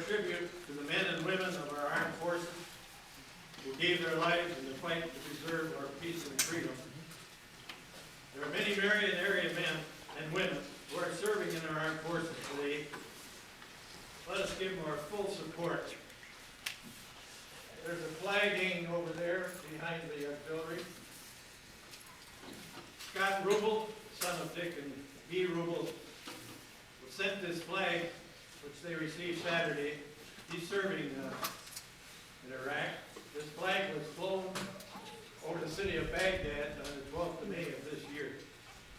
tribute to the men and women of our armed forces who gave their lives in the fight to preserve our peace and freedom. There are many Marion area men and women who are serving in our armed forces today. Let us give them our full support. There's a flag hanging over there behind the auxiliary. Scott Rubel, son of Dick and Guy Rubel, sent this flag, which they received Saturday. He's serving in Iraq. This flag was flown over the city of Baghdad on the 12th of May of this year.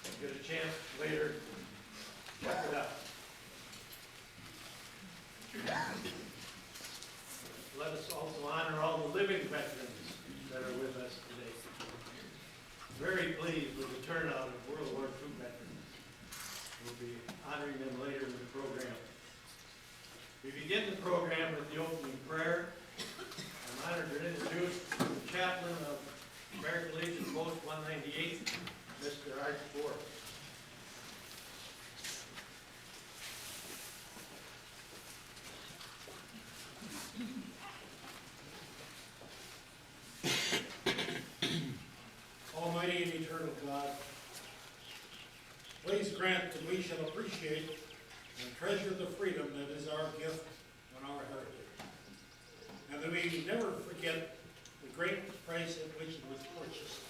You'll get a chance later to check it out. Let us also honor all the living veterans that are with us today. Very pleased with the turnout of World War II veterans. We'll be honoring them later in the program. We begin the program with the opening prayer. I'm honored to introduce the chaplain of American Legion Post 198, Mr. Art Ford. Almighty and eternal God, please grant that we shall appreciate and treasure the freedom that is our gift and our heritage, and that we never forget the great price at which it was purchased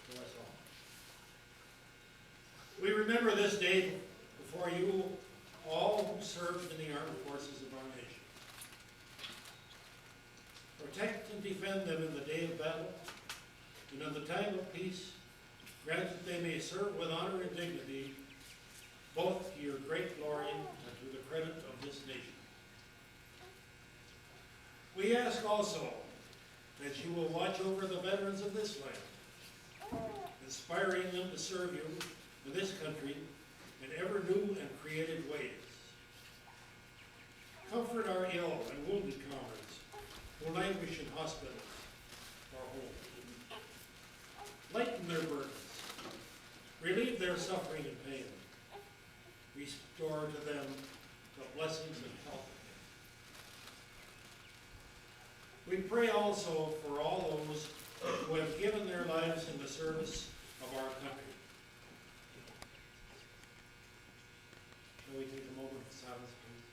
for us all. We remember this day before you, all who served in the armed forces of our nation. Protect and defend them in the day of battle, and in the time of peace, grant that they may serve with honor and dignity, both to your great glory and to the credit of this nation. We ask also that you will watch over the veterans of this land, inspiring them to serve you in this country in ever new and creative ways. Comfort our ill and wounded comrades who languish in hospitals or homes. Lighten their burdens, relieve their suffering and pain, restore to them the blessings of health. We pray also for all those who have given their lives in the service of our country. Shall we take a moment of silence, please?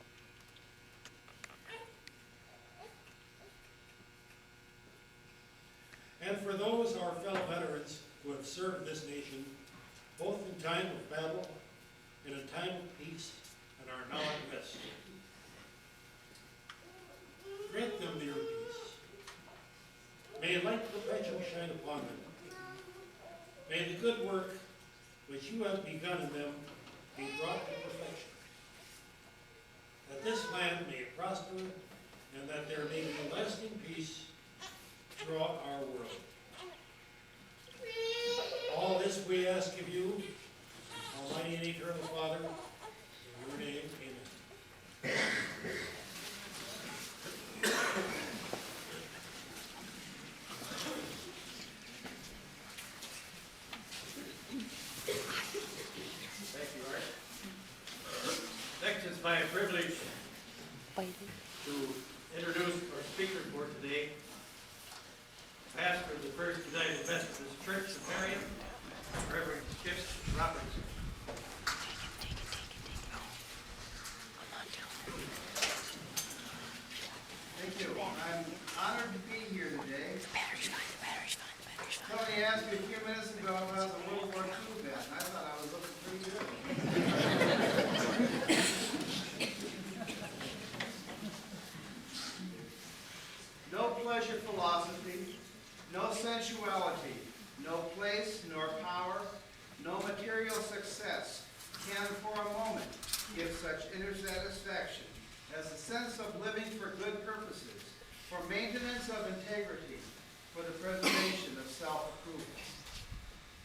And for those, our fellow veterans, who have served this nation, both in time of battle and in time of peace, and are now at rest. Grant them your peace. May light perpetual shine upon them. May the good work which you have begun in them be brought to perfection. That this land may prosper, and that there may be lasting peace throughout our world. All this we ask of you, Almighty and eternal Father, in your name, amen. Thank you, Art. Next, it's my privilege to introduce our speaker for today, pastor of the First United Methodist Church of Marion, Reverend Skip Robertson. Thank you. I'm honored to be here today. Tony asked me a few minutes ago about the World War II vet, and I thought I was looking pretty good. No pleasure philosophy, no sensuality, no place nor power, no material success can for a moment give such inner satisfaction as the sense of living for good purposes, for maintenance of integrity, for the preservation of self-approval.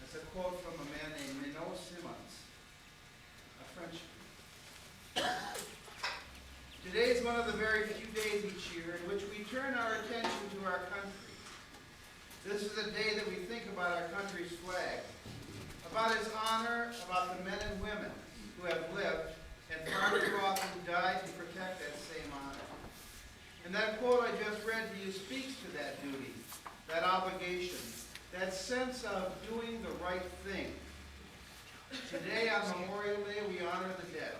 That's a quote from a man named Minot Simons, a Frenchman. Today is one of the very few days each year in which we turn our attention to our country. This is a day that we think about our country's flag, about its honor, about the men and women who have lived and far too often died to protect that same honor. And that quote I just read to you speaks to that duty, that obligation, that sense of doing the right thing. Today on Memorial Day, we honor the dead.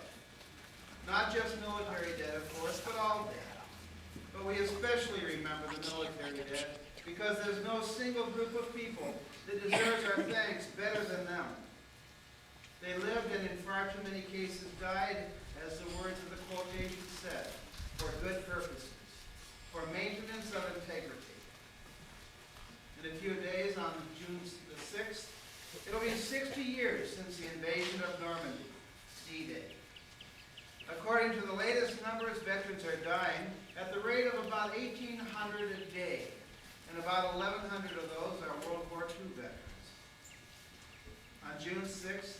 Not just military dead, of course, but all dead. But we especially remember the military dead because there's no single group of people that deserves our thanks better than them. They lived and in far too many cases died, as the words of the quotation said, for good purposes, for maintenance of integrity. In a few days, on June the 6th, it'll be 60 years since the invasion of Normandy, D-Day. According to the latest numbers, veterans are dying at the rate of about 1,800 a day, and about 1,100 of those are World War II veterans. On June 6th,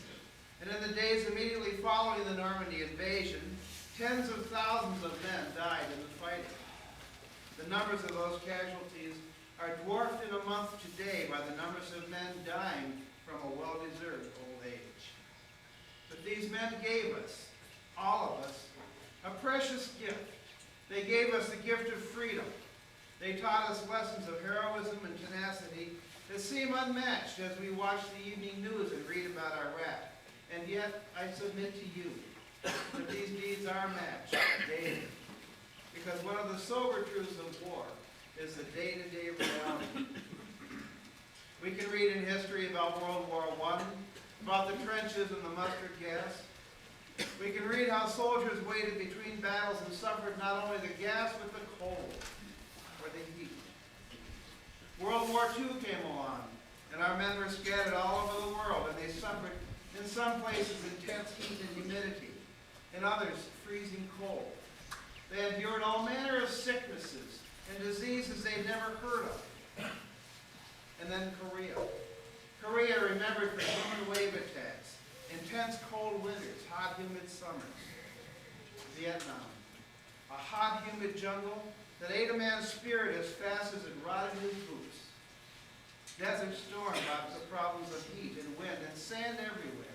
and in the days immediately following the Normandy invasion, tens of thousands of men died in the fighting. The numbers of those casualties are dwarfed in a month today by the numbers of men dying from a well-deserved old age. But these men gave us, all of us, a precious gift. They gave us the gift of freedom. They taught us lessons of heroism and tenacity that seem unmatched as we watch the evening news and read about Iraq. And yet, I submit to you that these deeds are matched daily. Because one of the sober truths of war is the day-to-day reality. We can read in history about World War I, about the trenches and the mustard gas. We can read how soldiers waited between battles and suffered not only the gas, but the cold or the heat. World War II came along, and our men were scattered all over the world, and they suffered, in some places, intense heat and humidity, in others, freezing cold. They endured all manner of sicknesses and diseases they'd never heard of. And then Korea. Korea remembered for human wave attacks, intense cold winters, hot, humid summers. Vietnam, a hot, humid jungle that ate a man's spirit as fast as it rotted his boots. Desert Storm brought the problems of heat and wind and sand everywhere.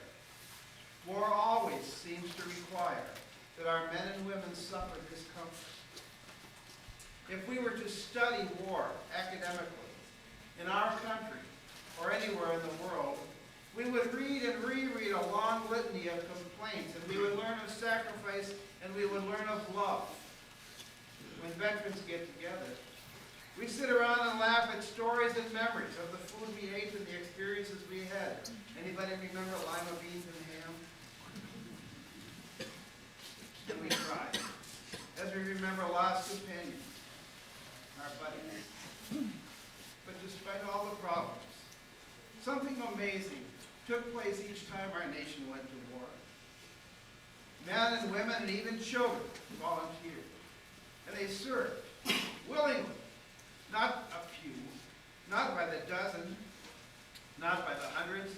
War always seems to require that our men and women suffer discomfort. If we were to study war academically in our country or anywhere in the world, we would read and reread a long litany of complaints, and we would learn of sacrifice, and we would learn of love. When veterans get together, we sit around and laugh at stories and memories of the food we ate and the experiences we had. Anybody remember lima beans and ham? And we cry as we remember lost companions, our buddies. But despite all the problems, something amazing took place each time our nation went to war. Men and women and even children volunteered, and they served willingly. Not a few, not by the dozen, not by the hundreds,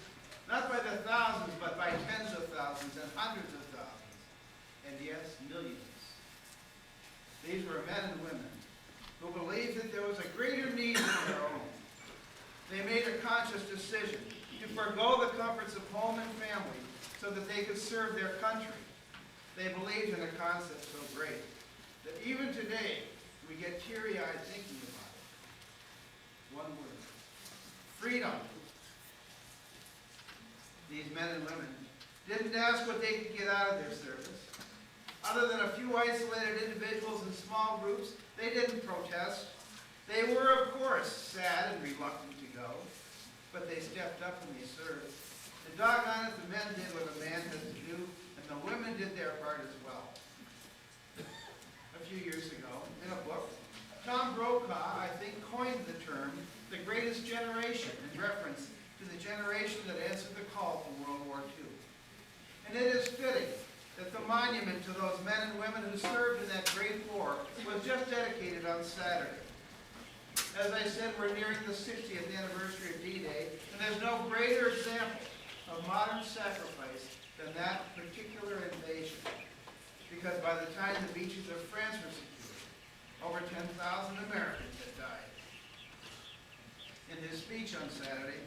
not by the thousands, but by tens of thousands and hundreds of thousands, and yes, millions. These were men and women who believed that there was a greater need than their own. They made a conscious decision to forego the comforts of home and family so that they could serve their country. They believed in a concept so great that even today we get teary-eyed thinking about it. One word: freedom. These men and women didn't ask what they could get out of their service. Other than a few isolated individuals and small groups, they didn't protest. They were, of course, sad and reluctant to go, but they stepped up and they served. And doggone it, the men did what a man has to do, and the women did their part as well. A few years ago, in a book, Tom Brokaw, I think, coined the term, the greatest generation, in reference to the generation that answered the call from World War II. And it is fitting that the monument to those men and women who served in that great war was just dedicated on Saturday. As I said, we're nearing the 60th anniversary of D-Day, and there's no greater example of modern sacrifice than that particular invasion. Because by the time the beaches of France were secured, over 10,000 Americans had died. In his speech on Saturday,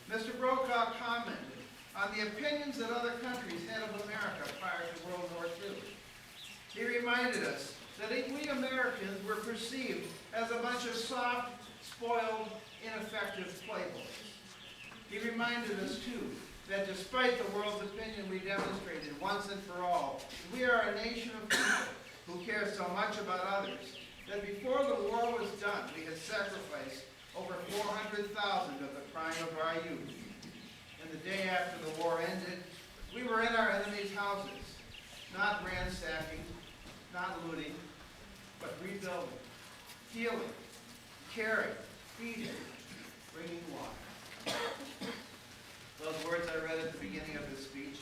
Mr. Brokaw commented on the opinions that other countries had of America prior to World War II. He reminded us that we Americans were perceived as a bunch of soft, spoiled, ineffective playboys. He reminded us, too, that despite the world's opinion we demonstrated once and for all, we are a nation of people who care so much about others that before the war was done, we had sacrificed over 400,000 of the prime of our youth. And the day after the war ended, we were in our enemies' houses, not ransacking, not looting, but rebuilding, healing, caring, feeding, bringing water. Those words I read at the beginning of this speech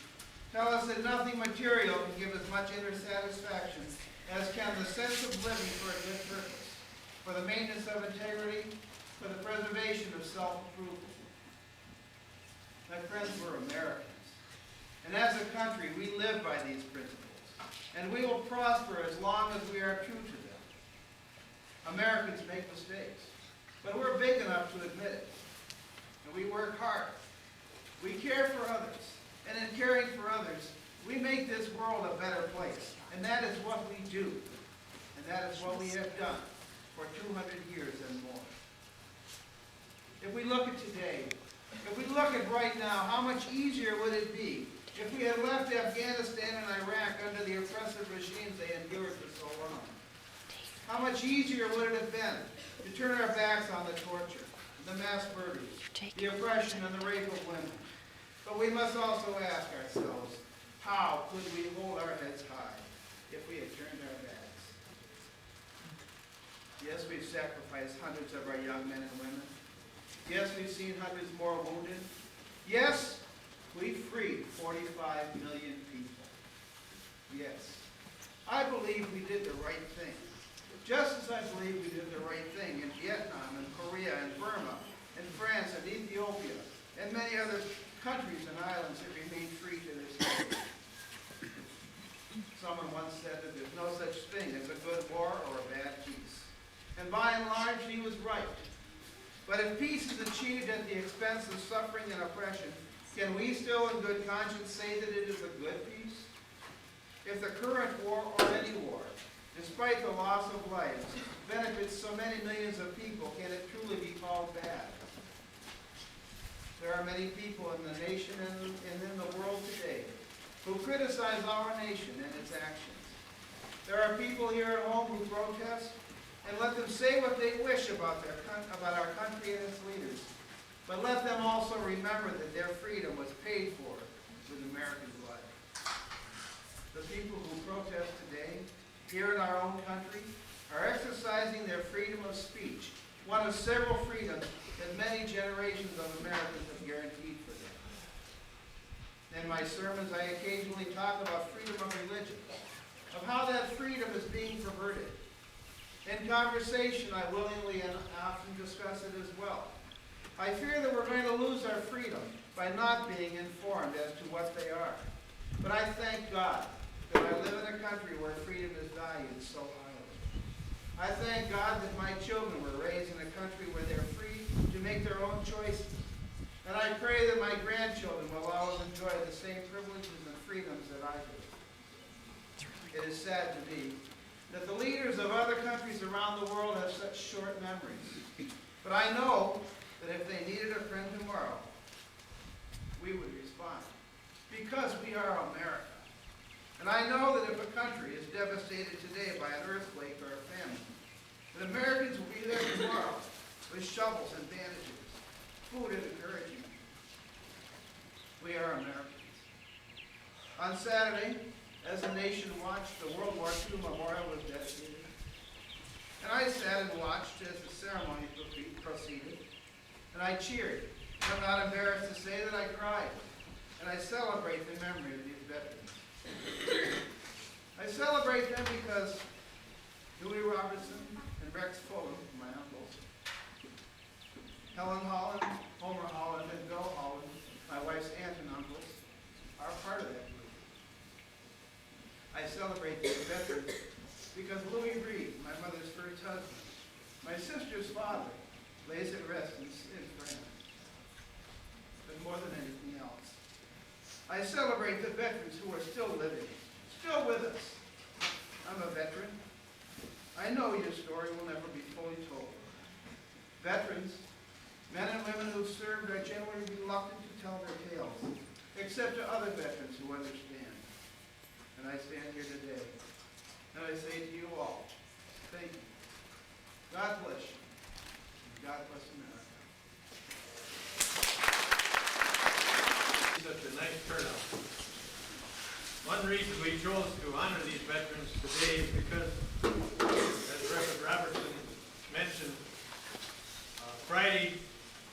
tell us that nothing material can give as much inner satisfaction as can the sense of living for a good purpose, for the maintenance of integrity, for the preservation of self-approval. My friends, we're Americans. And as a country, we live by these principles. And we will prosper as long as we are true to them. Americans make mistakes, but we're big enough to admit it. And we work hard. We care for others. And in caring for others, we make this world a better place. And that is what we do. And that is what we have done for 200 years and more. If we look at today, if we look at right now, how much easier would it be if we had left Afghanistan and Iraq under the oppressive regimes they endured for so long? How much easier would it have been to turn our backs on the torture, the mass murders, the oppression and the rape of women? But we must also ask ourselves, how could we hold our heads high if we had turned our backs? Yes, we've sacrificed hundreds of our young men and women. Yes, we've seen hundreds more wounded. Yes, we freed 45 million people. Yes. I believe we did the right thing. Just as I believe we did the right thing in Vietnam and Korea and Burma and France and Ethiopia and many other countries and islands that remain free to this day. Someone once said that there's no such thing as a good war or a bad peace. And by and large, he was right. But if peace is achieved at the expense of suffering and oppression, can we still in good conscience say that it is a good peace? If the current war or any war, despite the loss of lives, benefits so many millions of people, can it truly be called bad? There are many people in the nation and in the world today who criticize our nation and its actions. There are people here at home who protest, and let them say what they wish about our country and its leaders. But let them also remember that their freedom was paid for with American blood. The people who protest today, here in our own country, are exercising their freedom of speech, one of several freedoms that many generations of Americans have guaranteed for them. In my sermons, I occasionally talk about freedom of religion, of how that freedom is being perverted. In conversation, I willingly and often discuss it as well. I fear that we're going to lose our freedom by not being informed as to what they are. But I thank God that I live in a country where freedom is valued so highly. I thank God that my children were raised in a country where they're free to make their own choices. And I pray that my grandchildren will always enjoy the same privileges and freedoms that I do. It is sad to me that the leaders of other countries around the world have such short memories. But I know that if they needed a friend tomorrow, we would respond. Because we are America. And I know that if a country is devastated today by an earthquake or a famine, that Americans will be there tomorrow with shovels and bandages, food and encouragement. We are Americans. On Saturday, as the nation watched, the World War II memorial was dedicated. And I sat and watched as the ceremony proceeded. And I cheered. And I'm not embarrassed to say that I cried. And I celebrate the memory of these veterans. I celebrate them because Dewey Robertson and Rex Fulham, my uncles, Helen Holland, Homer Holland, and Bill Holland, my wife's aunt and uncles, are part of that group. I celebrate these veterans because Louis Reed, my mother's first husband, my sister's father, lays at rest in France. But more than anything else, I celebrate the veterans who are still living, still with us. I'm a veteran. I know your story will never be fully told. Veterans, men and women who served, are generally reluctant to tell their tales, except to other veterans who understand. And I stand here today, and I say to you all, thank you. God bless you. God bless America. Such a nice turnout. One reason we chose to honor these veterans today is because, as Reverend Robertson mentioned, Friday,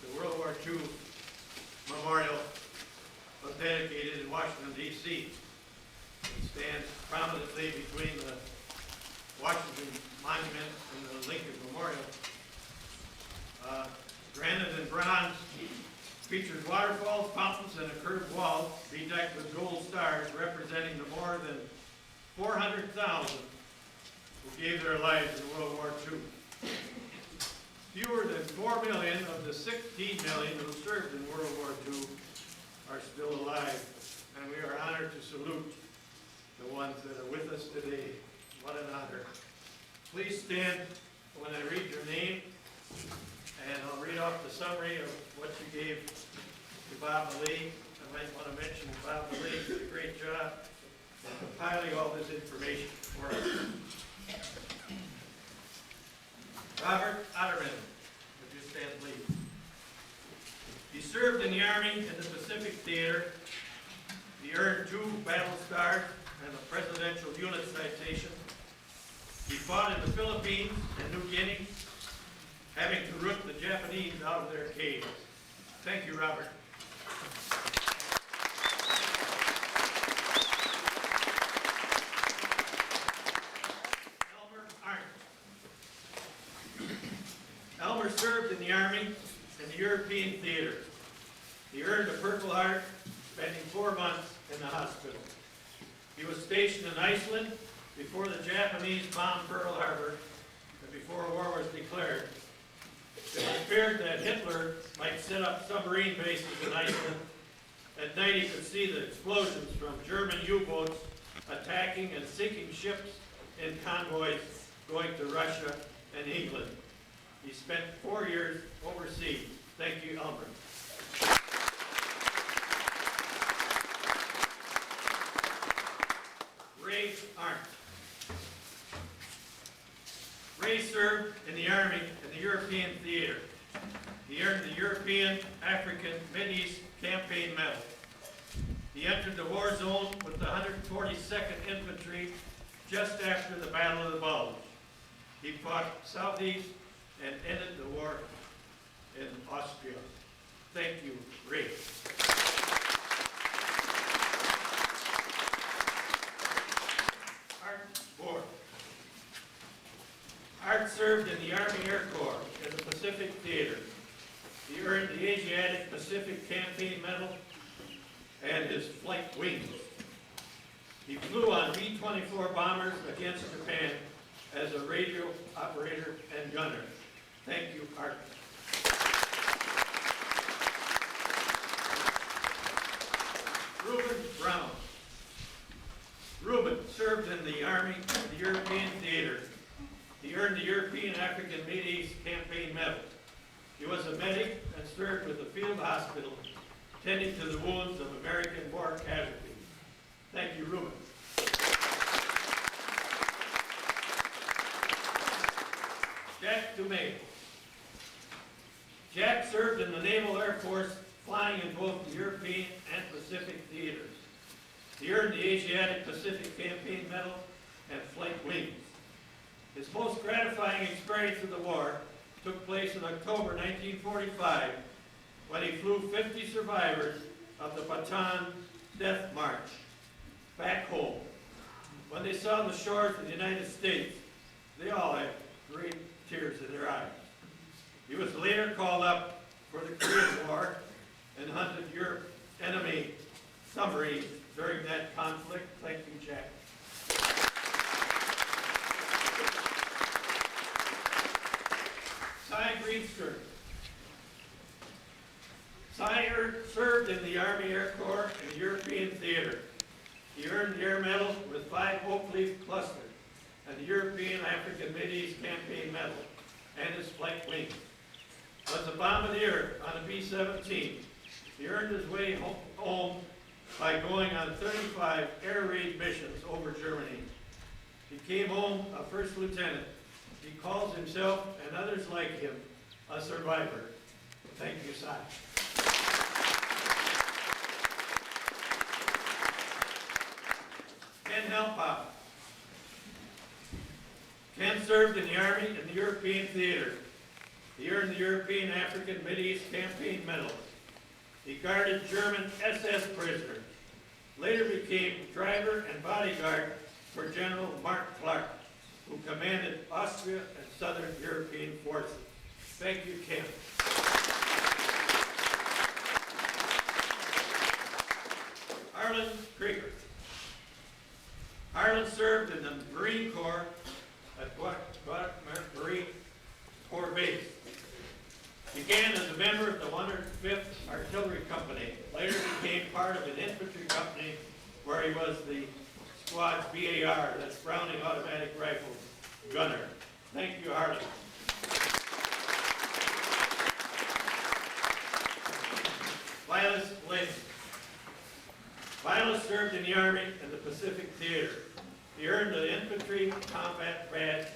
the World War II Memorial was dedicated in Washington, D.C. It stands prominently between the Washington Monument and the Lincoln Memorial. Granite and bronze features waterfalls, fountains, and a curved wall bedecked with gold stars representing the more than 400,000 who gave their lives in World War II. Fewer than 4 million of the 16 million who served in World War II are still alive, and we are honored to salute the ones that are with us today. What an honor. Please stand when I read your name, and I'll read off the summary of what you gave to Bob Lee. I might want to mention Bob Lee did a great job compiling all this information for us. Robert Otterman, would you stand please? He served in the Army in the Pacific Theater. He earned 2 battle stars and a Presidential Unit Citation. He fought in the Philippines and New Guinea, having to root the Japanese out of their caves. Thank you, Robert. Elmer Arndt. Elmer served in the Army and the European Theater. He earned a Purple Heart, spending 4 months in the hospital. He was stationed in Iceland before the Japanese bombed Pearl Harbor and before war was declared. It was feared that Hitler might set up submarine bases in Iceland. At night he could see the explosions from German U-boats attacking and sinking ships in convoys going to Russia and England. He spent 4 years overseas. Thank you, Elmer. Ray Arndt. Ray served in the Army and the European Theater. He earned the European, African, Mideast Campaign Medal. He entered the war zone with the 142nd Infantry just after the Battle of the Bulge. He fought southeast and ended the war in Austria. Thank you, Ray. Art Bohr. Art served in the Army Air Corps in the Pacific Theater. He earned the Asiatic Pacific Campaign Medal and his flight wings. He flew on B-24 bombers against Japan as a radio operator and gunner. Thank you, Art. Reuben Brown. Reuben served in the Army and the European Theater. He earned the European, African, Mideast Campaign Medal. He was a medic and served with the field hospital, tending to the wounds of American war casualties. Thank you, Reuben. Jack Dumais. Jack served in the Naval Air Force, flying in both the European and Pacific theaters. He earned the Asiatic Pacific Campaign Medal and flight wings. His most gratifying experience of the war took place in October 1945 when he flew 50 survivors of the Bataan Death March back home. When they saw the shores of the United States, they all had great tears in their eyes. He was later called up for the Korean War and hunted Europe enemy submarines during that conflict. Thank you, Jack. Cy Greenstern. Cy served in the Army Air Corps and the European Theater. He earned the Air Medal with 5 oak leaf clusters. and the European African Mideast Campaign Medal, and his flight wing. Was a bombardier on a B-17. He earned his way home by going on 35 air raid missions over Germany. He came home a first lieutenant. He calls himself, and others like him, a survivor. Thank you, Si. Ken Helpop. Ken served in the Army in the European theater. He earned the European African Mideast Campaign Medal. He guarded German SS prisoners. Later became driver and bodyguard for General Mark Clark, who commanded Austria and Southern European forces. Thank you, Ken. Harlan Krieger. Harlan served in the Marine Corps at Guadalcanal Marine Corps Base. Began as a member of the 105th Artillery Company. Later became part of an infantry company where he was the squad's BAR, that's Browning Automatic Rifle gunner. Thank you, Harlan. Vilas Lynn. Vilas served in the Army and the Pacific Theater. He earned the Infantry Combat Badge,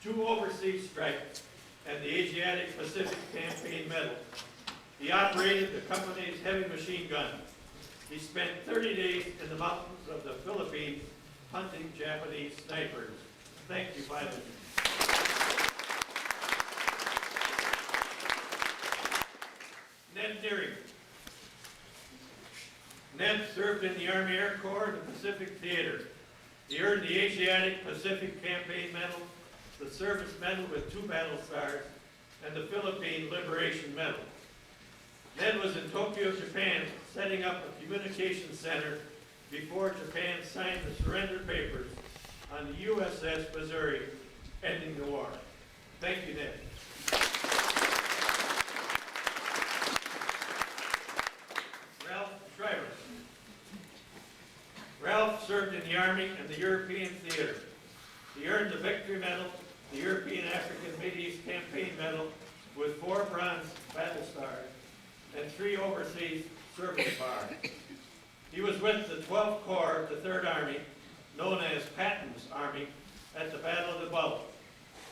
2 overseas stripes, and the Asiatic Pacific Campaign Medal. He operated the company's heavy machine gun. He spent 30 days in the mountains of the Philippines hunting Japanese snipers. Thank you, Vilas. Ned Deering. Ned served in the Army Air Corps and the Pacific Theater. He earned the Asiatic Pacific Campaign Medal, the Service Medal with 2 battle stars, and the Philippine Liberation Medal. Ned was in Tokyo, Japan, setting up a communications center before Japan signed the surrender papers on the USS Missouri, ending the war. Thank you, Ned. Ralph Shriver. Ralph served in the Army and the European Theater. He earned the Victory Medal, the European African Mideast Campaign Medal with 4 bronze battle stars and 3 overseas service bars. He was with the 12th Corps of the 3rd Army, known as Patton's Army, at the Battle of the Bulge.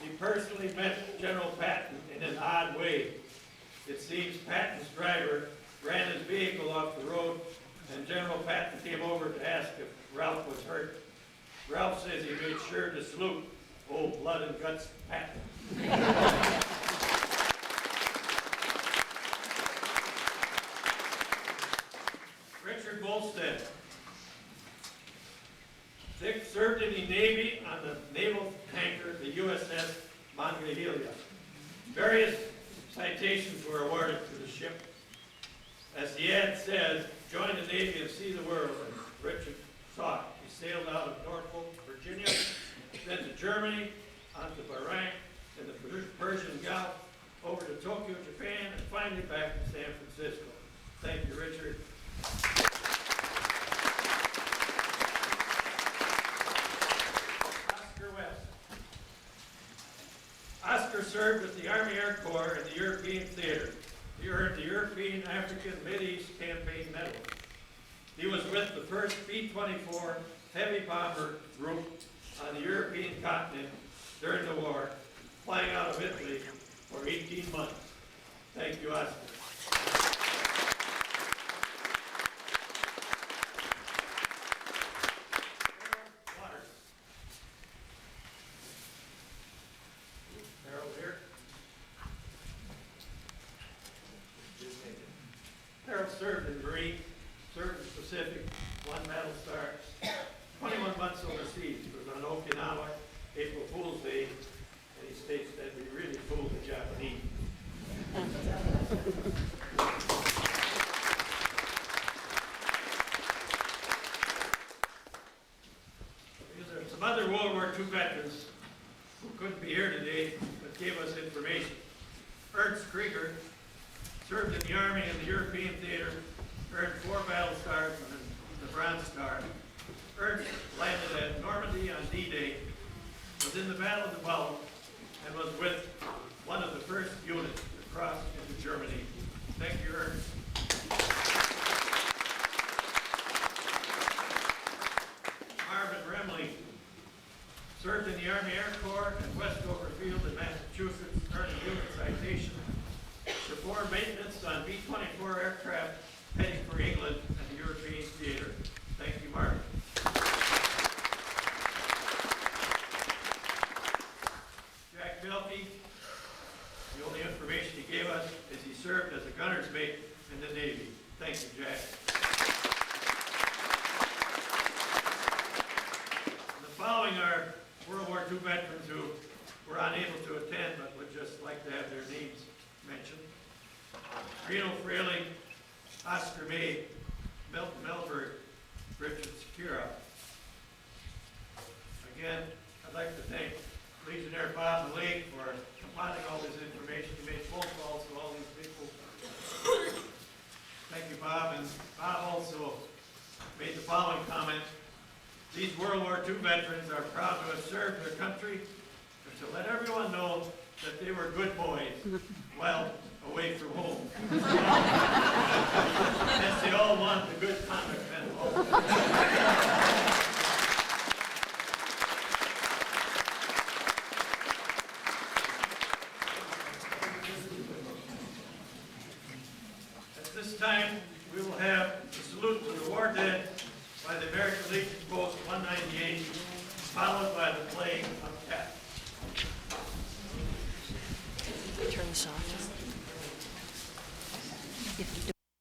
He personally met General Patton in an odd way. It seems Patton's driver ran his vehicle off the road, and General Patton came over to ask if Ralph was hurt. Ralph says he made sure to salute old blood and guts Patton. Richard Volstead. Dick served in the Navy on the naval tanker, the USS Monongahela. Various citations were awarded to the ship. As the ad says, join the Navy and see the world, and Richard saw it. He sailed out of Norfolk, Virginia, then to Germany, on to Bahrain, then the Persian Gulf, over to Tokyo, Japan, and finally back to San Francisco. Thank you, Richard. Oscar West. Oscar served with the Army Air Corps and the European Theater. He earned the European African Mideast Campaign Medal. He was with the 1st B-24 Heavy Bomber Group on the European continent during the war, flying out of Italy for 18 months. Thank you, Oscar. Harold here. Harold served in the Marine, served in the Pacific, 1 battle star, 21 months overseas. He was on Okinawa, April Fool's Day, and he states that we really fooled the Japanese. There are some other World War II veterans who couldn't be here today, but gave us information. Ernst Krieger served in the Army and the European Theater, earned 4 battle stars and the Bronze Star. Ernst landed at Normandy on D-Day, the was in the Battle of the Bulge and was with one of the first units to cross into Germany. Thank you, Ernst. Marvin Remley served in the Army Air Corps at Westover Field in Massachusetts, earning unit citation to perform maintenance on B-24 aircraft heading for England and the European theater. Thank you, Marvin. Jack Melke, the only information he gave us is he served as a gunner's mate in the Navy. Thank you, Jack. And the following are World War II veterans who were unable to attend but would just like to have their names mentioned. Reno Fraley, Oscar May, Milton Melberg, Richard Secura. Again, I'd like to thank Legionnaire Bob Malik for compiling all this information. He made phone calls to all these people. Thank you, Bob. And Bob also made the following comment. These World War II veterans are proud to have served their country and to let everyone know that they were good boys, well, away from home. As they all want the good conduct medal. At this time, we will have the salute to the war dead by the American Legion Post 198, followed by the playing of cats. Turn this off.